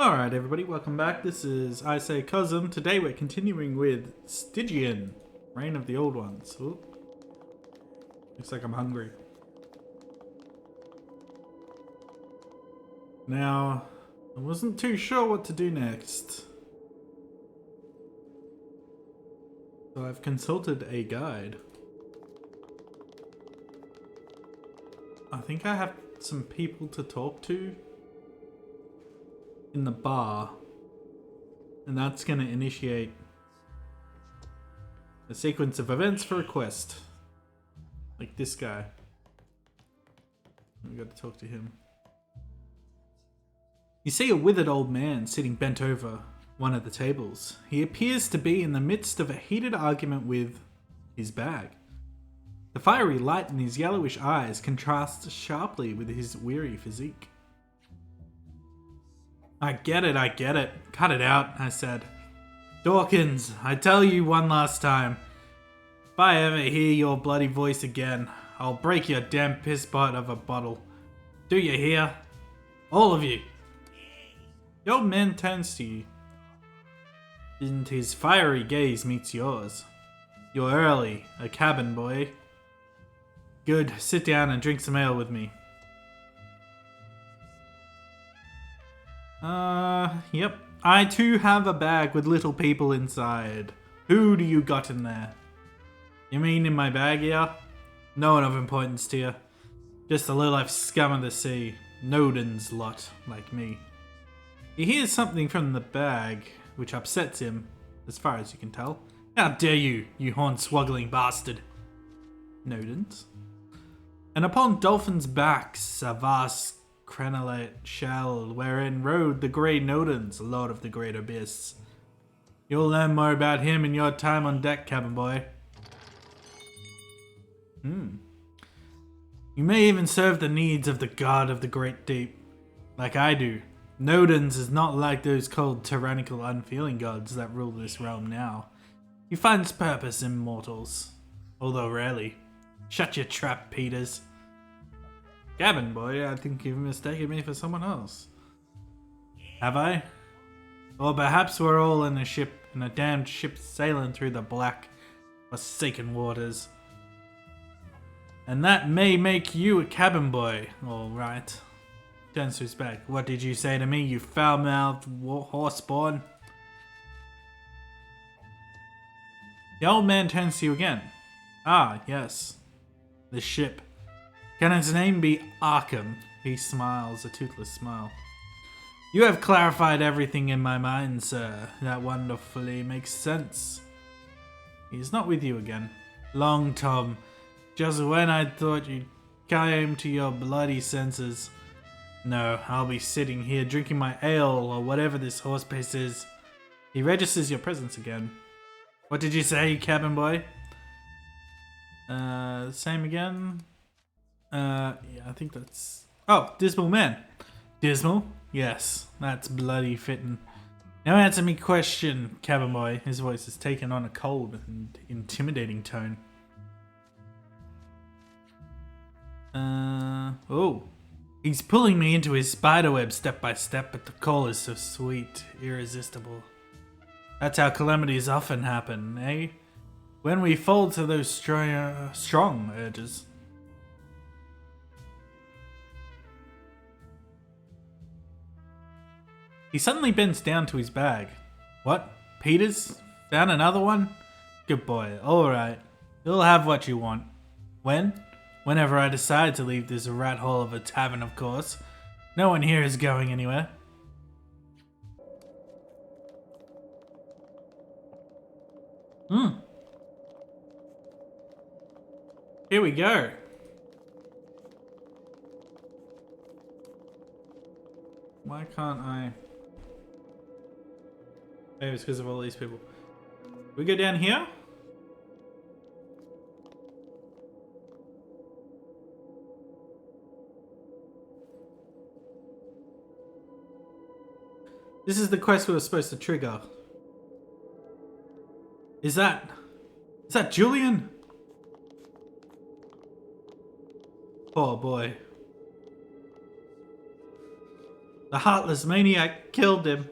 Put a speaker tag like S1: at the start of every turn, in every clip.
S1: Alright everybody, welcome back. This is I Say Cosm. Today we're continuing with Stygian, Reign of the Old Ones. Ooh. Looks like I'm hungry. Now, I wasn't too sure what to do next. So I've consulted a guide. I think I have some people to talk to in the bar, and that's going to initiate a sequence of events for a quest. Like this guy. We got to talk to him. You see a withered old man sitting bent over one of the tables. He appears to be in the midst of a heated argument with his bag. The fiery light in his yellowish eyes contrasts sharply with his weary physique. I get it. Cut it out, I said. Dawkins, I tell you one last time. If I ever hear your bloody voice again, I'll break your damn piss pot of a bottle. Do you hear? All of you. The old man turns to you, and his fiery gaze meets yours. You're early, a cabin boy. Good, sit down and drink some ale with me. Yep. I too have a bag with little people inside. Who do you got in there? You mean in my bag here? No one of importance to you. Just a low-life scum of the sea. Noden's lot, like me. He hears something from the bag, which upsets him, as far as you can tell. How dare you, you hornswoggling bastard. Nodens. And upon Dolphin's backs, a vast crenellate shell wherein rode the Grey Nodens, Lord of the Great Abyss. You'll learn more about him in your time on deck, cabin boy. You may even serve the needs of the God of the Great Deep, like I do. Nodens is not like those cold, tyrannical, unfeeling gods that rule this realm now. He finds purpose in mortals, although rarely. Shut your trap, Peters. Cabin boy, I think you've mistaken me for someone else. Have I? Or perhaps we're all in a damned ship sailing through the black, forsaken waters. And that may make you a cabin boy, alright. Turns to his back. What did you say to me, you foul-mouthed horseborn? The old man turns to you again. Ah, yes. The ship. Can its name be Arkham? He smiles, a toothless smile. You have clarified everything in my mind, sir. That wonderfully makes sense. He's not with you again. Long Tom. Just when I thought you came to your bloody senses. No, I'll be sitting here drinking my ale or whatever this horse pace is. He registers your presence again. What did you say, cabin boy? Same again? Yeah, I think that's... Oh, Dismal Man. Dismal? Yes, that's bloody fitting. Now answer me question, cabin boy. His voice has taken on a cold and intimidating tone. Oh. He's pulling me into his spiderweb step by step, but the call is so sweet, irresistible. That's how calamities often happen, eh? When we fold to those strong urges. He suddenly bends down to his bag. What? Peters? Found another one? Good boy. Alright. You'll have what you want. When? Whenever I decide to leave this rat hole of a tavern, of course. No one here is going anywhere. Here we go. Why can't I... Maybe it's because of all these people. We go down here? This is the quest we were supposed to trigger. Is that Julian? Oh boy. The heartless maniac killed him.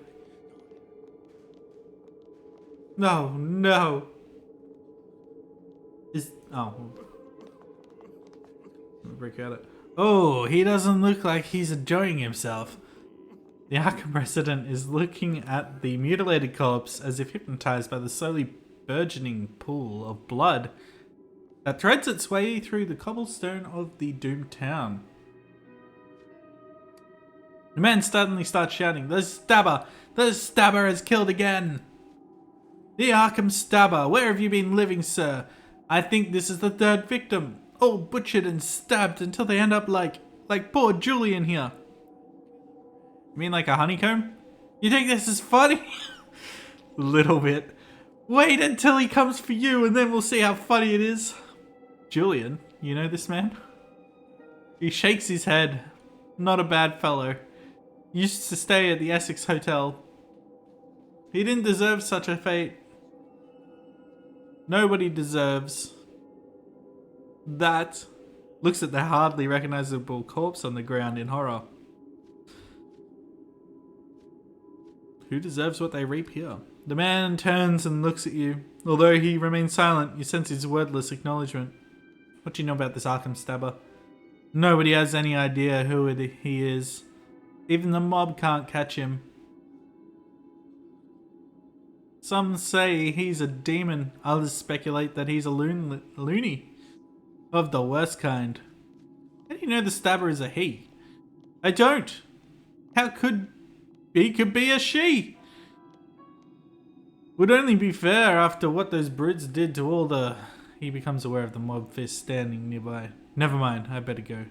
S1: No, no. Break out it. Oh, he doesn't look like he's enjoying himself. The Arkham resident is looking at the mutilated corpse as if hypnotized by the slowly burgeoning pool of blood that threads its way through the cobblestone of the doomed town. The man suddenly starts shouting, "The stabber! The stabber is killed again! The Arkham stabber! Where have you been living, sir? I think this is the third victim. All butchered and stabbed until they end up like poor Julian here." You mean like a honeycomb? You think this is funny? A little bit. Wait until he comes for you and then we'll see how funny it is. Julian, you know this man? He shakes his head. Not a bad fellow. Used to stay at the Essex Hotel. He didn't deserve such a fate. Nobody deserves that. Looks at the hardly recognizable corpse on the ground in horror. Who deserves what they reap here? The man turns and looks at you. Although he remains silent, you sense his wordless acknowledgement. What do you know about this Arkham stabber? Nobody has any idea who he is. Even the mob can't catch him. Some say he's a demon. Others speculate that he's a loony. Of the worst kind. How do you know the stabber is a he? I don't. How could he could be a she? Would only be fair after what those brutes did to all the... He becomes aware of the mob fist standing nearby. Never mind, I better go.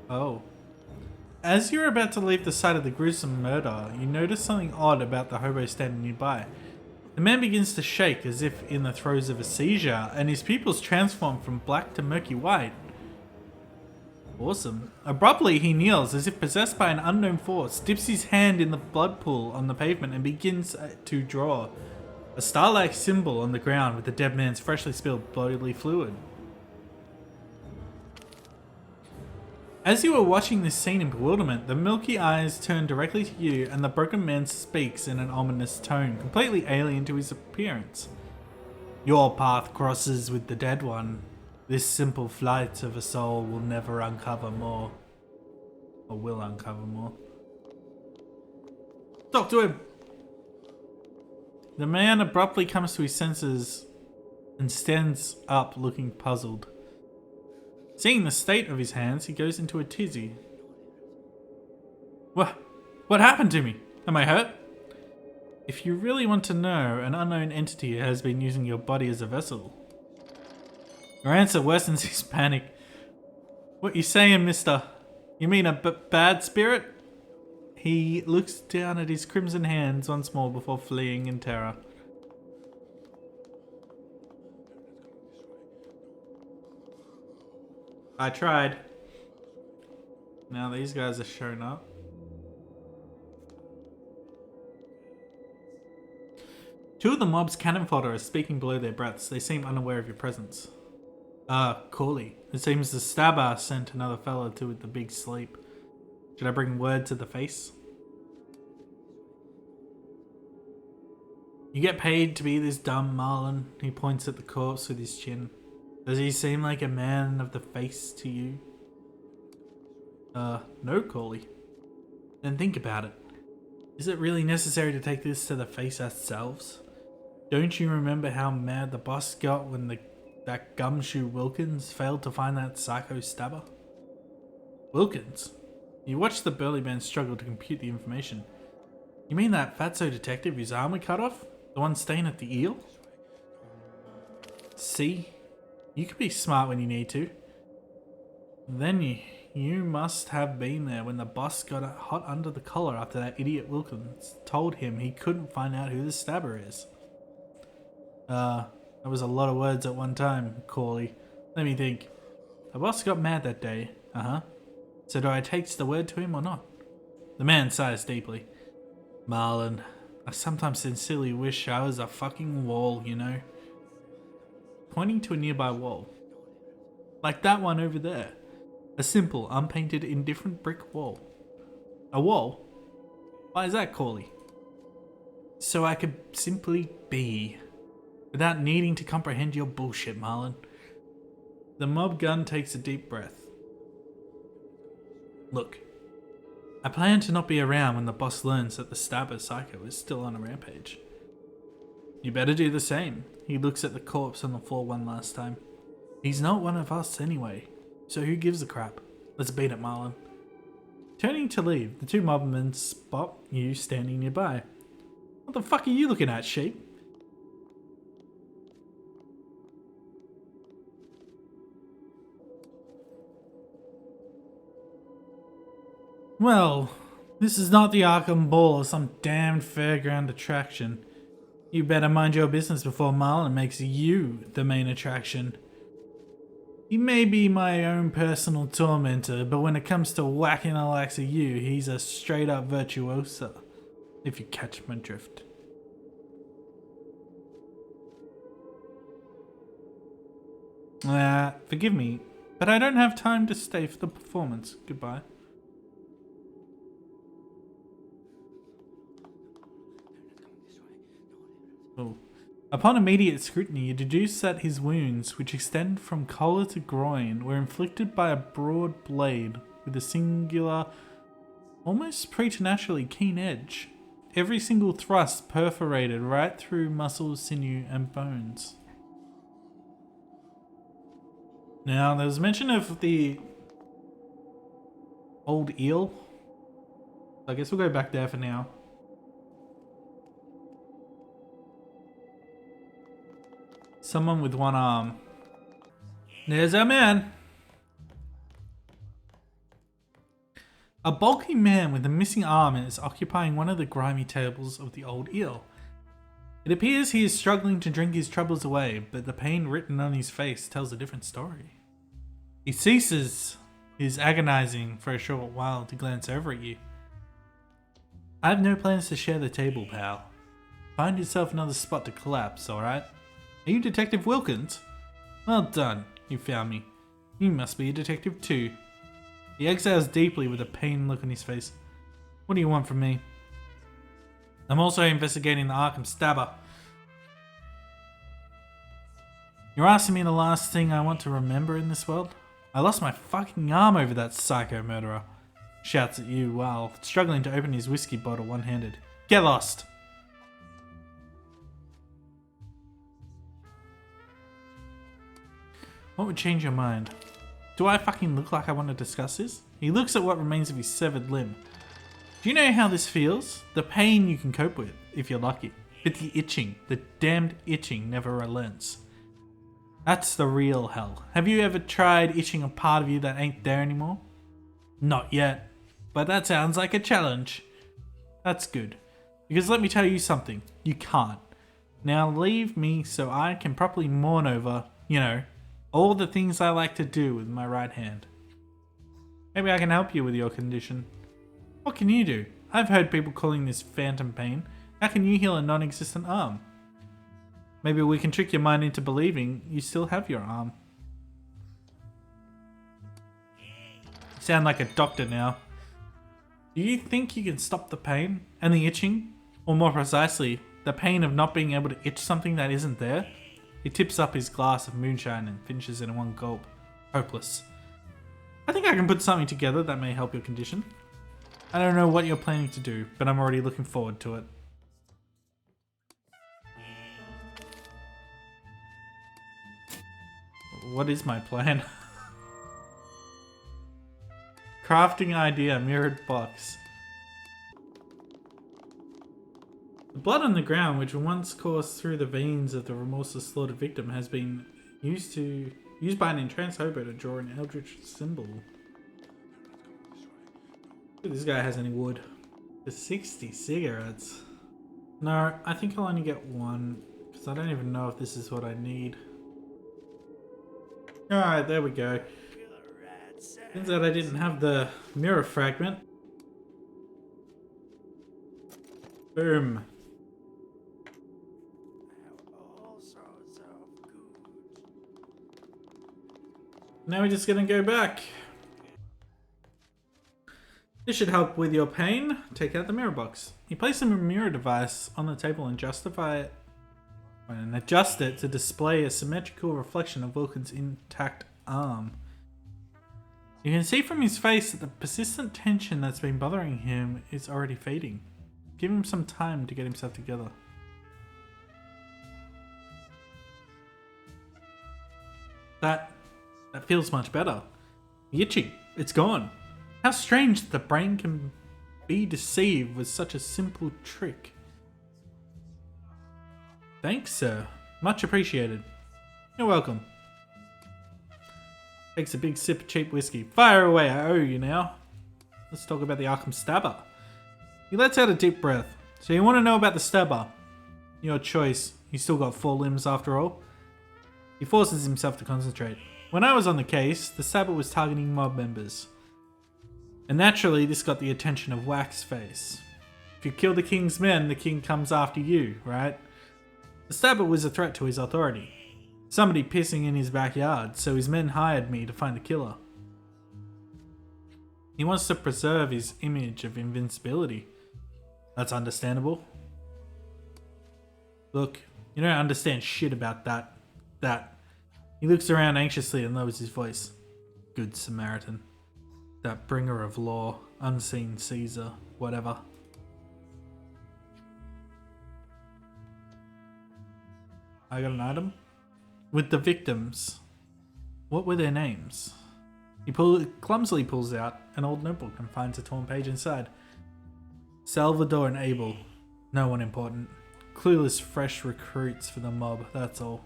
S1: Oh. As you're about to leave the site of the gruesome murder, you notice something odd about the hobo standing nearby. The man begins to shake as if in the throes of a seizure, and his pupils transform from black to murky white. Awesome. Abruptly, he kneels as if possessed by an unknown force, dips his hand in the blood pool on the pavement and begins to draw a star-like symbol on the ground with the dead man's freshly spilled bodily fluid. As you are watching this scene in bewilderment, the milky eyes turn directly to you and the broken man speaks in an ominous tone, completely alien to his appearance. Your path crosses with the dead one. This simple flight of a soul will never uncover more. Or will uncover more. Talk to him! The man abruptly comes to his senses and stands up looking puzzled. Seeing the state of his hands, he goes into a tizzy. What happened to me? Am I hurt? If you really want to know, an unknown entity has been using your body as a vessel. Your answer worsens his panic. What you saying, mister? You mean a bad spirit? He looks down at his crimson hands once more before fleeing in terror. I tried. Now these guys are showing up. Two of the mob's cannon fodder are speaking below their breaths. They seem unaware of your presence. Corley. It seems the stabber sent another fella to the big sleep. Should I bring word to the face? You get paid to be this dumb, Marlon. He points at the corpse with his chin. Does he seem like a man of the face to you? No, Corley. Then think about it. Is it really necessary to take this to the face ourselves? Don't you remember how mad the boss got when that gumshoe Wilkins failed to find that psycho stabber? Wilkins? You watched the burly man struggle to compute the information. You mean that fatso detective whose arm we cut off? The one staying at the eel? See? You can be smart when you need to. Then you must have been there when the boss got hot under the collar after that idiot Wilkins told him he couldn't find out who the stabber is. That was a lot of words at one time, Corley. Let me think. The boss got mad that day. So do I take the word to him or not? The man sighs deeply. Marlon, I sometimes sincerely wish I was a fucking wall, you know? Pointing to a nearby wall. Like that one over there. A simple, unpainted, indifferent brick wall. A wall? Why is that, Corley? So I could simply be, without needing to comprehend your bullshit, Marlon. The mob gun takes a deep breath. Look, I plan to not be around when the boss learns that the stabber psycho is still on a rampage. You better do the same. He looks at the corpse on the floor one last time. He's not one of us anyway, so who gives a crap? Let's beat it, Marlon. Turning to leave, the two mobmen spot you standing nearby. What the fuck are you looking at, sheep? Well, this is not the Arkham Ball or some damned fairground attraction. You better mind your business before Marlon makes you the main attraction. He may be my own personal tormentor, but when it comes to whacking the likes of you, he's a straight up virtuoso, if you catch my drift. Forgive me, but I don't have time to stay for the performance. Goodbye. Oh. Upon immediate scrutiny, you deduce that his wounds, which extend from collar to groin, were inflicted by a broad blade with a singular, almost preternaturally keen edge. Every single thrust perforated right through muscles, sinew, and bones. Now, there was mention of the old eel. I guess we'll go back there for now. Someone with one arm. There's our man. A bulky man with a missing arm is occupying one of the grimy tables of the old eel. It appears he is struggling to drink his troubles away, but the pain written on his face tells a different story. He ceases his agonizing for a short while to glance over at you. I have no plans to share the table, pal. Find yourself another spot to collapse, alright? Are you Detective Wilkins? Well done, you found me. You must be a detective too. He exhales deeply with a pained look on his face. What do you want from me? I'm also investigating the Arkham stabber. You're asking me the last thing I want to remember in this world? I lost my fucking arm over that psycho murderer. Shouts at you while struggling to open his whiskey bottle one-handed. Get lost! What would change your mind? Do I fucking look like I want to discuss this? He looks at what remains of his severed limb. Do you know how this feels? The pain you can cope with, if you're lucky. But the itching, the damned itching never relents. That's the real hell. Have you ever tried itching a part of you that ain't there anymore? Not yet. But that sounds like a challenge. That's good. Because let me tell you something. You can't. Now leave me so I can properly mourn over, you know, all the things I like to do with my right hand. Maybe I can help you with your condition. What can you do? I've heard people calling this phantom pain. How can you heal a non-existent arm? Maybe we can trick your mind into believing you still have your arm. You sound like a doctor now. Do you think you can stop the pain and the itching? Or more precisely, the pain of not being able to itch something that isn't there? He tips up his glass of moonshine and finishes it in one gulp. Hopeless. I think I can put something together that may help your condition. I don't know what you're planning to do, but I'm already looking forward to it. What is my plan? Crafting idea, mirrored box. The blood on the ground, which once coursed through the veins of the remorseless slaughtered victim, has been used by an entranced hobo to draw an eldritch symbol. If this guy has any wood. For 60 cigarettes. No, I think I'll only get one, because I don't even know if this is what I need. Alright, there we go. Turns out I didn't have the mirror fragment. Boom. Now we're just gonna go back. This should help with your pain. Take out the mirror box. You place a mirror device on the table and adjust it to display a symmetrical reflection of Wilkins' intact arm. You can see from his face that the persistent tension that's been bothering him is already fading. Give him some time to get himself together. That feels much better. The itching, it's gone. How strange that the brain can be deceived with such a simple trick. Thanks, sir. Much appreciated. You're welcome. Takes a big sip of cheap whiskey. Fire away, I owe you now. Let's talk about the Arkham stabber. He lets out a deep breath. So you want to know about the stabber? Your choice. He's still got 4 limbs after all. He forces himself to concentrate. When I was on the case, the stabber was targeting mob members. And naturally, this got the attention of Waxface. If you kill the king's men, the king comes after you, right? The stabber was a threat to his authority. Somebody pissing in his backyard, so his men hired me to find the killer. He wants to preserve his image of invincibility. That's understandable. Look, you don't understand shit about that. He looks around anxiously and lowers his voice. Good Samaritan. That bringer of law, unseen Caesar, whatever. I got an item. With the victims. What were their names? He clumsily pulls out an old notebook and finds a torn page inside. Salvador and Abel. No one important. Clueless fresh recruits for the mob, that's all.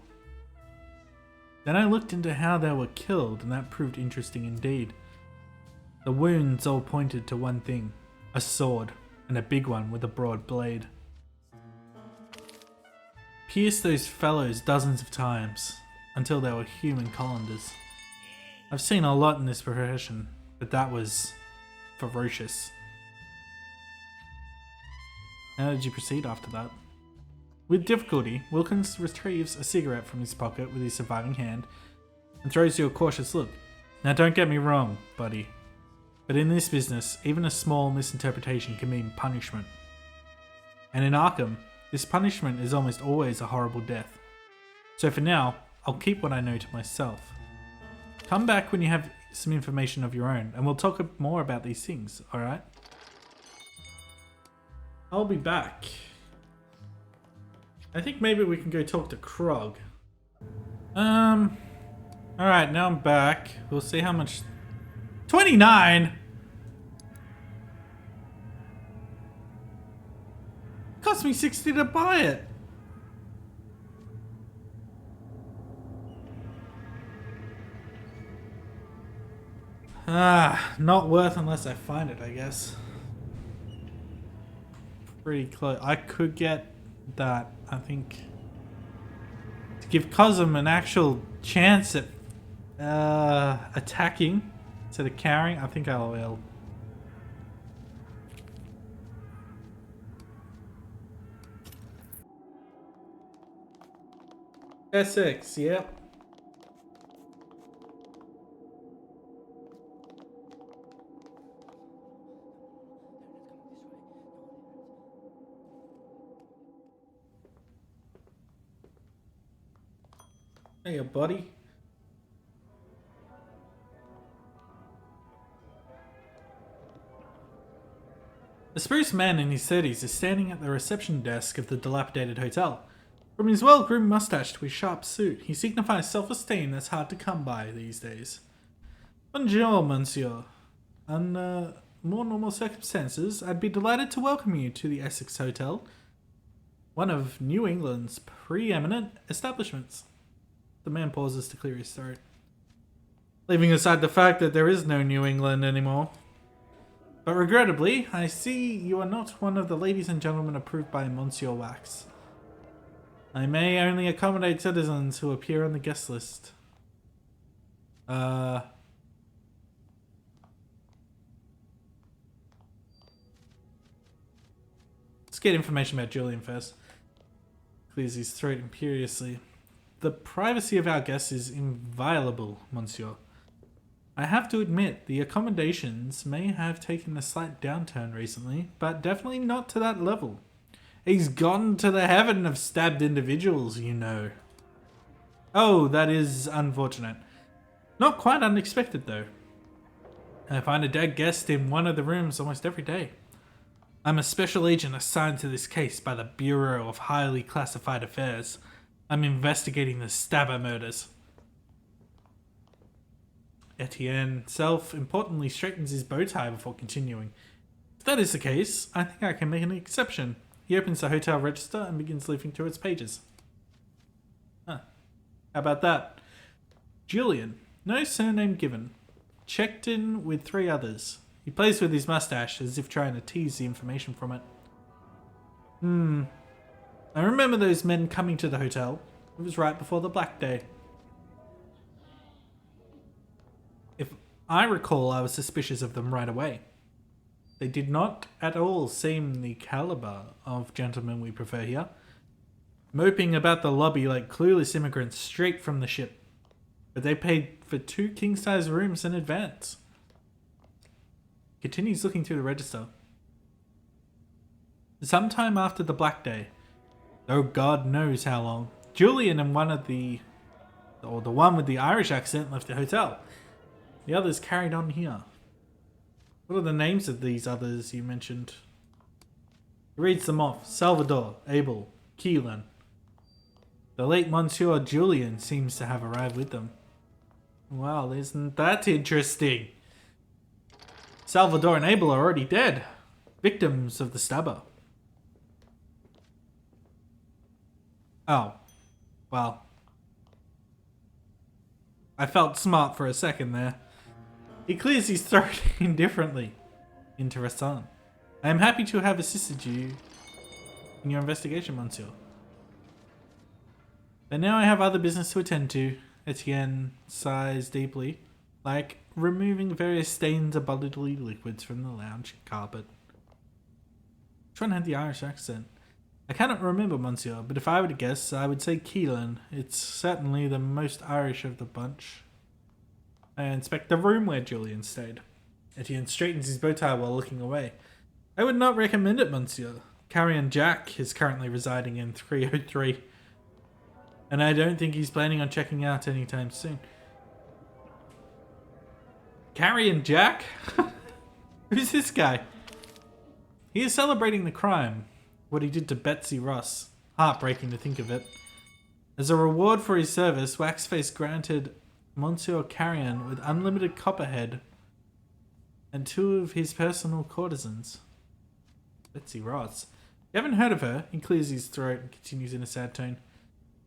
S1: Then I looked into how they were killed, and that proved interesting indeed. The wounds all pointed to one thing. A sword, and a big one with a broad blade. Pierced those fellows dozens of times, until they were human colanders. I've seen a lot in this profession, but that was ferocious. How did you proceed after that? With difficulty, Wilkins retrieves a cigarette from his pocket with his surviving hand and throws you a cautious look. Now don't get me wrong, buddy, but in this business, even a small misinterpretation can mean punishment. And in Arkham, this punishment is almost always a horrible death. So for now, I'll keep what I know to myself. Come back when you have some information of your own, and we'll talk more about these things, alright? I'll be back. I think maybe we can go talk to Krog. Alright, now I'm back. We'll see how much... 29?! Cost me 60 to buy it! Not worth unless I find it, I guess. Pretty close. I could get that, I think. To give Cosm an actual chance at attacking instead of carrying, I think I will. SX, yep. Hey, buddy. A spruce man in his 30s is standing at the reception desk of the dilapidated hotel. From his well-groomed mustache to his sharp suit, he signifies self-esteem that's hard to come by these days. Bonjour, monsieur. Under more normal circumstances, I'd be delighted to welcome you to the Essex Hotel, one of New England's preeminent establishments. The man pauses to clear his throat. Leaving aside the fact that there is no New England anymore. But regrettably, I see you are not one of the ladies and gentlemen approved by Monsieur Wax. I may only accommodate citizens who appear on the guest list. Let's get information about Julian first. Clears his throat imperiously. The privacy of our guests is inviolable, monsieur. I have to admit, the accommodations may have taken a slight downturn recently, but definitely not to that level. He's gone to the heaven of stabbed individuals, you know. Oh, that is unfortunate. Not quite unexpected, though. I find a dead guest in one of the rooms almost every day. I'm a special agent assigned to this case by the Bureau of Highly Classified Affairs. I'm investigating the Stabber murders. Etienne self-importantly straightens his bow tie before continuing. If that is the case, I think I can make an exception. He opens the hotel register and begins leafing through its pages. Huh. How about that? Julian. No surname given. Checked in with 3 others. He plays with his mustache as if trying to tease the information from it. I remember those men coming to the hotel. It was right before the Black Day. If I recall, I was suspicious of them right away. They did not at all seem the caliber of gentlemen we prefer here, moping about the lobby like clueless immigrants straight from the ship. But they paid for 2 king-size rooms in advance. Continues looking through the register. Sometime after the Black Day, though God knows how long, Julian and the one with the Irish accent left the hotel. The others carried on here. What are the names of these others you mentioned? He reads them off. Salvador, Abel, Keelan. The late Monsieur Julian seems to have arrived with them. Well, isn't that interesting? Salvador and Abel are already dead. Victims of the Stabber. Oh. Well. I felt smart for a second there. He clears his throat indifferently. Interessant. I am happy to have assisted you in your investigation, Monsieur. But now I have other business to attend to. Etienne sighs deeply, like removing various stains of bodily liquids from the lounge carpet. Which one had the Irish accent? I cannot remember, Monsieur, but if I were to guess, I would say Keelan. It's certainly the most Irish of the bunch. I inspect the room where Julian stayed. Etienne straightens his bow tie while looking away. I would not recommend it, Monsieur. Carrion Jack is currently residing in 303. And I don't think he's planning on checking out anytime soon. Carrion Jack? Who's this guy? He is celebrating the crime. What he did to Betsy Ross. Heartbreaking to think of it. As a reward for his service, Waxface granted Monsieur Carrion with unlimited copperhead and 2 of his personal courtesans. Betsy Ross. You haven't heard of her? He clears his throat and continues in a sad tone.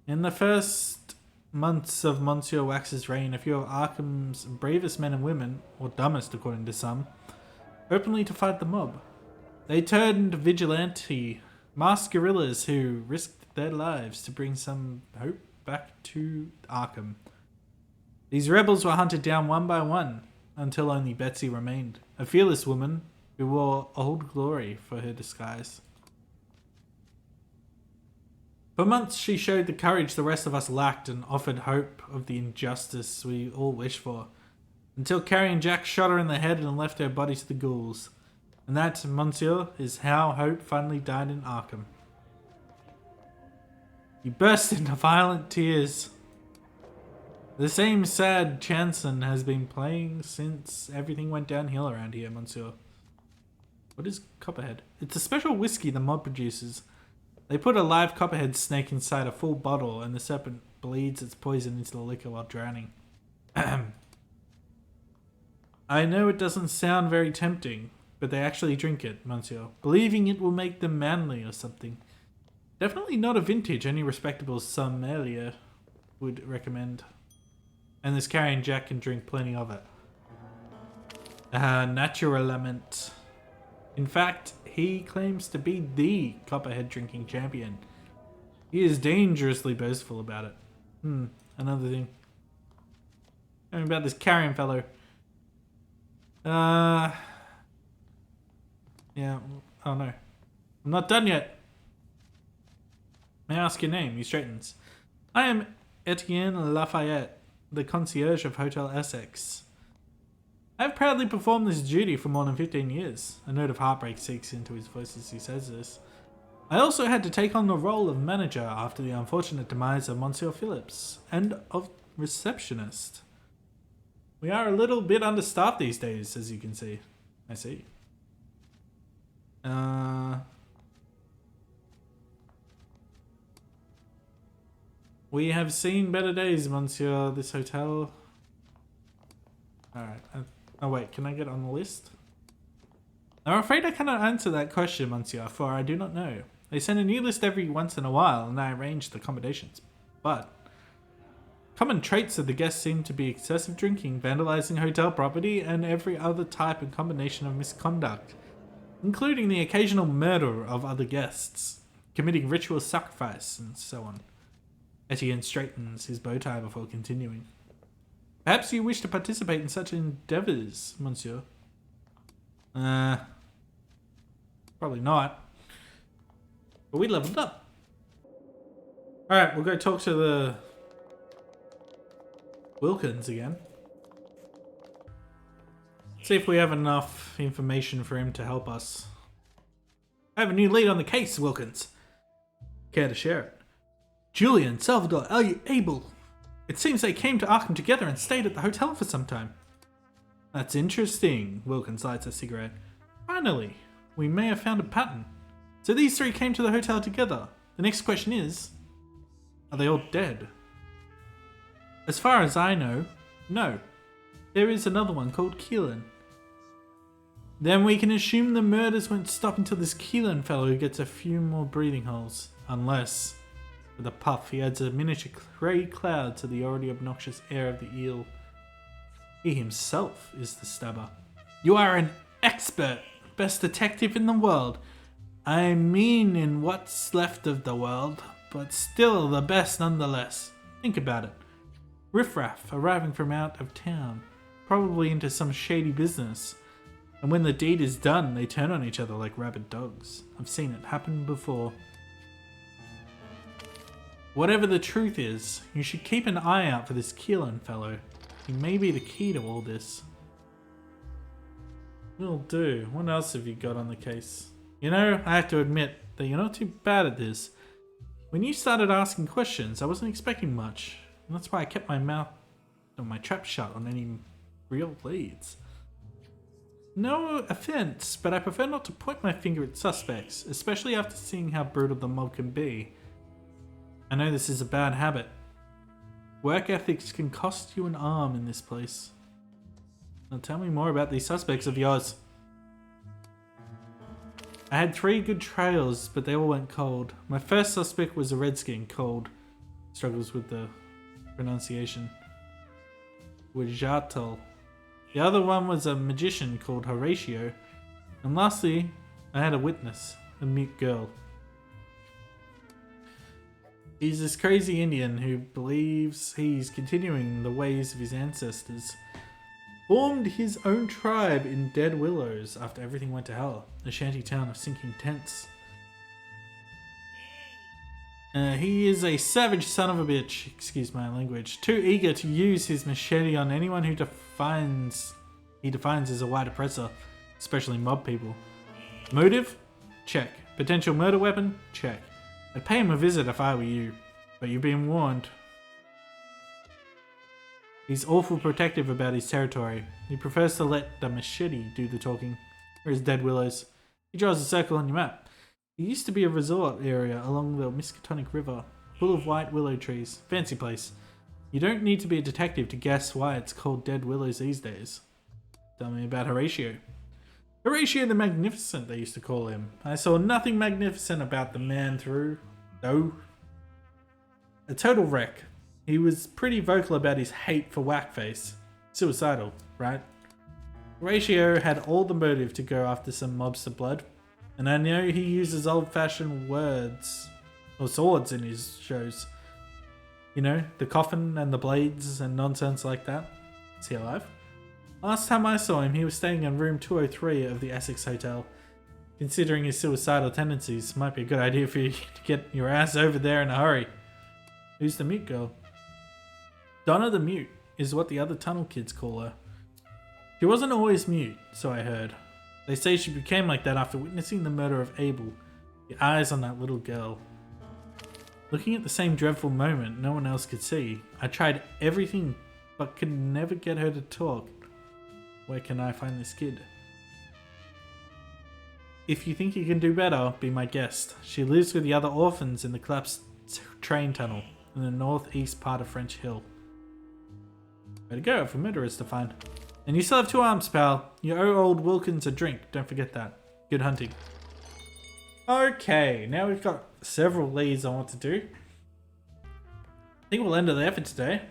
S1: In the first months of Monsieur Wax's reign, a few of Arkham's bravest men and women, or dumbest according to some, openly defied the mob. They turned vigilante, masked guerrillas who risked their lives to bring some hope back to Arkham. These rebels were hunted down one by one, until only Betsy remained, a fearless woman who wore old glory for her disguise. For months she showed the courage the rest of us lacked and offered hope of the injustice we all wish for, until Carrion Jack shot her in the head and left her body to the ghouls. And that, Monsieur, is how hope finally died in Arkham. He burst into violent tears. The same sad chanson has been playing since everything went downhill around here, Monsieur. What is Copperhead? It's a special whiskey the mob produces. They put a live copperhead snake inside a full bottle and the serpent bleeds its poison into the liquor while drowning. I know it doesn't sound very tempting, but they actually drink it, Monsieur, believing it will make them manly or something. Definitely not a vintage any respectable sommelier would recommend. And this Carrion Jack can drink plenty of it. Naturalment. In fact, he claims to be the copperhead drinking champion. He is dangerously boastful about it. Another thing. Tell me about this Carrion fellow. Yeah. Oh no. I'm not done yet. May I ask your name? He straightens. I am Etienne Lafayette, the concierge of Hotel Essex. I've proudly performed this duty for more than 15 years. A note of heartbreak seeps into his voice as he says this. I also had to take on the role of manager after the unfortunate demise of Monsieur Phillips, and of receptionist. We are a little bit understaffed these days, as you can see. I see. We have seen better days, Monsieur. This hotel... Alright. Oh wait, can I get on the list? I'm afraid I cannot answer that question, Monsieur, for I do not know. They send a new list every once in a while, and I arrange the accommodations. But common traits of the guests seem to be excessive drinking, vandalizing hotel property, and every other type and combination of misconduct, including the occasional murder of other guests, committing ritual sacrifice, and so on. Etienne straightens his bow tie before continuing. Perhaps you wish to participate in such endeavours, Monsieur? Probably not. But we leveled up. Alright, we'll go talk to the Wilkins again. See if we have enough information for him to help us. I have a new lead on the case, Wilkins. Care to share it? Julian, Salvador, are you able? It seems they came to Arkham together and stayed at the hotel for some time. That's interesting. Wilkins lights a cigarette. Finally, we may have found a pattern. So these three came to the hotel together. The next question is, are they all dead? As far as I know, no. There is another one called Keelan. Then we can assume the murders won't stop until this Keelan fellow gets a few more breathing holes. Unless, with a puff, he adds a miniature grey cloud to the already obnoxious air of the eel. He himself is the stabber. You are an expert, best detective in the world. I mean in what's left of the world, but still the best nonetheless. Think about it. Riffraff arriving from out of town, probably into some shady business. And when the deed is done, they turn on each other like rabid dogs. I've seen it happen before. Whatever the truth is, you should keep an eye out for this Keelan fellow. He may be the key to all this. Will do. What else have you got on the case? You know, I have to admit that you're not too bad at this. When you started asking questions, I wasn't expecting much. And that's why I kept my mouth or my trap shut on any real leads. No offense, but I prefer not to point my finger at suspects, especially after seeing how brutal the mob can be. I know this is a bad habit. Work ethics can cost you an arm in this place. Now tell me more about these suspects of yours. I had 3 good trails, but they all went cold. My first suspect was a redskin, cold. Struggles with the pronunciation. Wajatal. The other one was a magician called Horatio. And lastly, I had a witness, a mute girl. He's this crazy Indian who believes he's continuing the ways of his ancestors. Formed his own tribe in Dead Willows after everything went to hell. A shanty town of sinking tents. He is a savage son of a bitch, excuse my language. Too eager to use his machete on anyone who he defines as a white oppressor. Especially mob people. Motive? Check. Potential murder weapon? Check. I'd pay him a visit if I were you, but you've been warned. He's awful protective about his territory. He prefers to let the machete do the talking. Where's Dead Willows? He draws a circle on your map. It used to be a resort area along the Miskatonic River, full of white willow trees. Fancy place. You don't need to be a detective to guess why it's called Dead Willows these days. Tell me about Horatio. Horatio the Magnificent, they used to call him. I saw nothing magnificent about the man though. A total wreck. He was pretty vocal about his hate for Whackface. Suicidal, right? Horatio had all the motive to go after some mobster blood. And I know he uses old-fashioned words, or swords in his shows. You know, the coffin and the blades and nonsense like that. Is he alive? Last time I saw him, he was staying in room 203 of the Essex Hotel. Considering his suicidal tendencies, might be a good idea for you to get your ass over there in a hurry. Who's the mute girl? Donna the Mute is what the other tunnel kids call her. She wasn't always mute, so I heard. They say she became like that after witnessing the murder of Abel. The eyes on that little girl. Looking at the same dreadful moment no one else could see. I tried everything, but could never get her to talk. Where can I find this kid? If you think you can do better, be my guest. She lives with the other orphans in the collapsed train tunnel in the northeast part of French Hill. Way to go for murderers to find. And you still have 2 arms, pal. You owe old Wilkins a drink. Don't forget that. Good hunting. Okay, now we've got several leads on what to do. I think we'll end it there for today.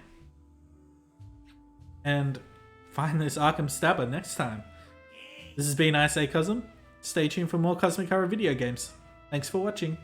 S1: And find this Arkham stabber next time. This has been I Say Cosm. Stay tuned for more Cosmic Horror video games. Thanks for watching.